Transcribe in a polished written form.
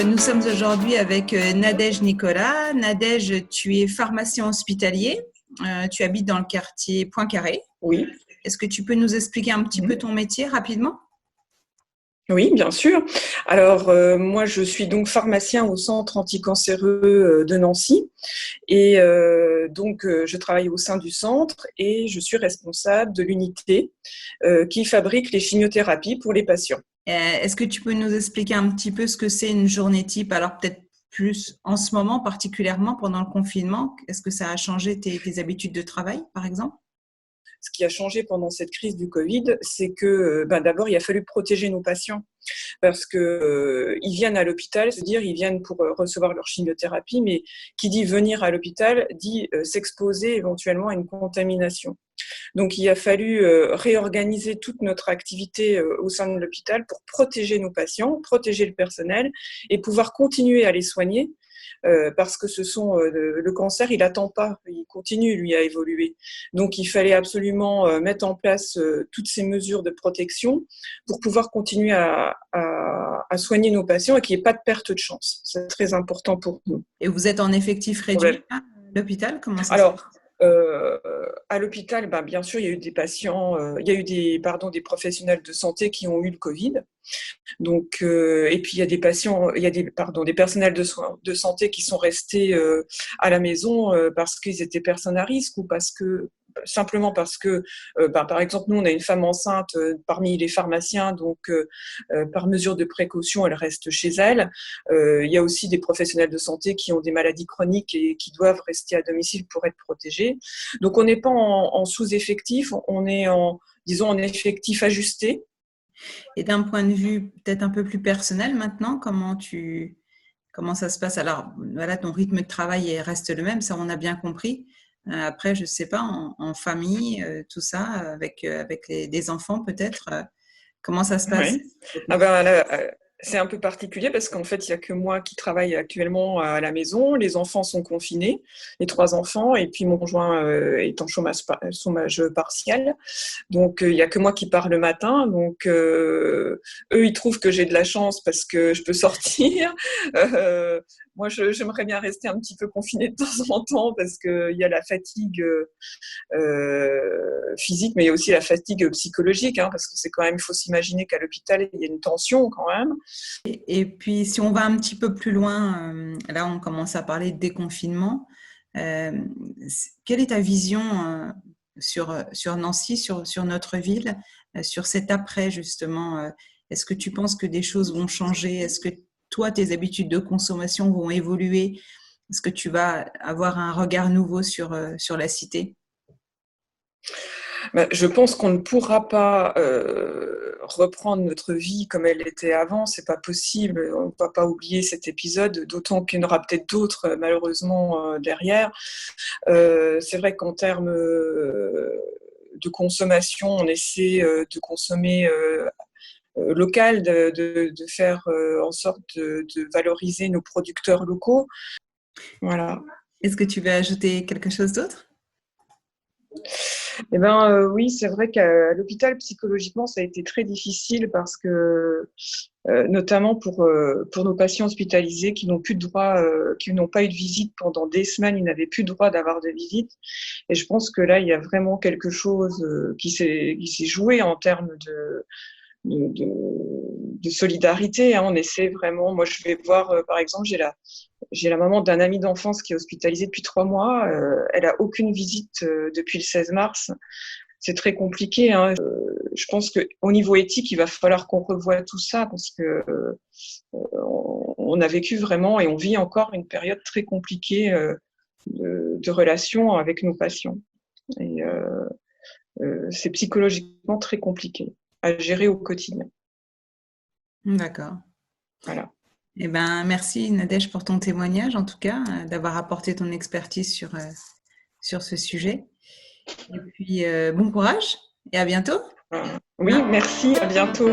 Nous sommes aujourd'hui avec Nadège Nicolas. Nadège, tu es pharmacien hospitalier. Tu habites dans le quartier Poincaré. Oui. Est-ce que tu peux nous expliquer un petit peu ton métier rapidement? Oui, bien sûr. Alors, moi, je suis donc pharmacien au centre anticancéreux de Nancy et je travaille au sein du centre et je suis responsable de l'unité qui fabrique les chimiothérapies pour les patients. Est-ce que tu peux nous expliquer un petit peu ce que c'est une journée type? Alors peut-être plus en ce moment, particulièrement pendant le confinement. Est-ce que ça a changé tes habitudes de travail, par exemple? Ce qui a changé pendant cette crise du Covid, c'est que d'abord, il a fallu protéger nos patients parce que ils viennent à l'hôpital, c'est-à-dire ils viennent pour recevoir leur chimiothérapie, mais qui dit venir à l'hôpital dit s'exposer éventuellement à une contamination. Donc il a fallu réorganiser toute notre activité au sein de l'hôpital pour protéger nos patients, protéger le personnel et pouvoir continuer à les soigner. Parce que le cancer, il n'attend pas, il continue lui à évoluer. Donc il fallait absolument mettre en place toutes ces mesures de protection pour pouvoir continuer à soigner nos patients et qu'il n'y ait pas de perte de chance. C'est très important pour nous. Et vous êtes en effectif réduit à l'hôpital? Comment ça se passe? Alors, à l'hôpital, bien sûr, il y a eu des patients, il y a eu des professionnels de santé qui ont eu le Covid. Donc, et puis il y a des patients, il y a des personnels de santé qui sont restés à la maison parce qu'ils étaient personnes à risque ou simplement parce que, par exemple, nous, on a une femme enceinte parmi les pharmaciens, donc par mesure de précaution, elle reste chez elle. Il y a aussi des professionnels de santé qui ont des maladies chroniques et qui doivent rester à domicile pour être protégés. Donc, on n'est pas en sous-effectif, on est disons, en effectif ajusté. Et d'un point de vue peut-être un peu plus personnel maintenant, comment ça se passe? Alors, voilà, ton rythme de travail reste le même, ça on a bien compris. Après, je sais pas, en famille, tout ça, avec des enfants peut-être, comment ça se passe? Oui. Là, c'est un peu particulier parce qu'en fait, il n'y a que moi qui travaille actuellement à la maison. Les enfants sont confinés, les 3 enfants, et puis mon conjoint est en chômage partiel. Donc, il n'y a que moi qui pars le matin. Donc, eux, ils trouvent que j'ai de la chance parce que je peux sortir. Moi, j'aimerais bien rester un petit peu confinée de temps en temps parce qu'il y a la fatigue physique, mais il y a aussi la fatigue psychologique, hein, parce que c'est quand même, il faut s'imaginer qu'à l'hôpital, il y a une tension quand même. Et puis, si on va un petit peu plus loin, là, on commence à parler de déconfinement. Euh, Quelle est ta vision sur Nancy, sur notre ville, sur cet après, justement? Est-ce que tu penses que des choses vont changer? Est-ce que toi, tes habitudes de consommation vont évoluer? Est-ce que tu vas avoir un regard nouveau sur la cité? Je pense qu'on ne pourra pas reprendre notre vie comme elle était avant, c'est pas possible. On ne peut pas oublier cet épisode, d'autant qu'il y en aura peut-être d'autres malheureusement derrière. C'est vrai qu'en termes de consommation, on essaie de consommer local, de faire en sorte de valoriser nos producteurs locaux. Voilà. Est-ce que tu veux ajouter quelque chose d'autre? Oui, c'est vrai qu'à l'hôpital, psychologiquement, ça a été très difficile parce que, notamment pour nos patients hospitalisés qui n'ont plus de droit, qui n'ont pas eu de visite pendant des semaines, ils n'avaient plus le droit d'avoir de visite. Et je pense que là, il y a vraiment quelque chose qui s'est joué en termes de solidarité, hein. On essaie vraiment. Moi, je vais voir, par exemple, j'ai la maman d'un ami d'enfance qui est hospitalisée depuis 3 mois. Elle a aucune visite depuis le 16 mars. C'est très compliqué, hein. Je pense qu'au niveau éthique, il va falloir qu'on revoie tout ça parce que on a vécu vraiment et on vit encore une période très compliquée de relation avec nos patients. Et c'est psychologiquement très compliqué à gérer au quotidien. D'accord. Voilà. Eh ben, merci Nadège pour ton témoignage, en tout cas, d'avoir apporté ton expertise sur ce sujet. Et puis, bon courage et à bientôt. Oui, merci, à bientôt.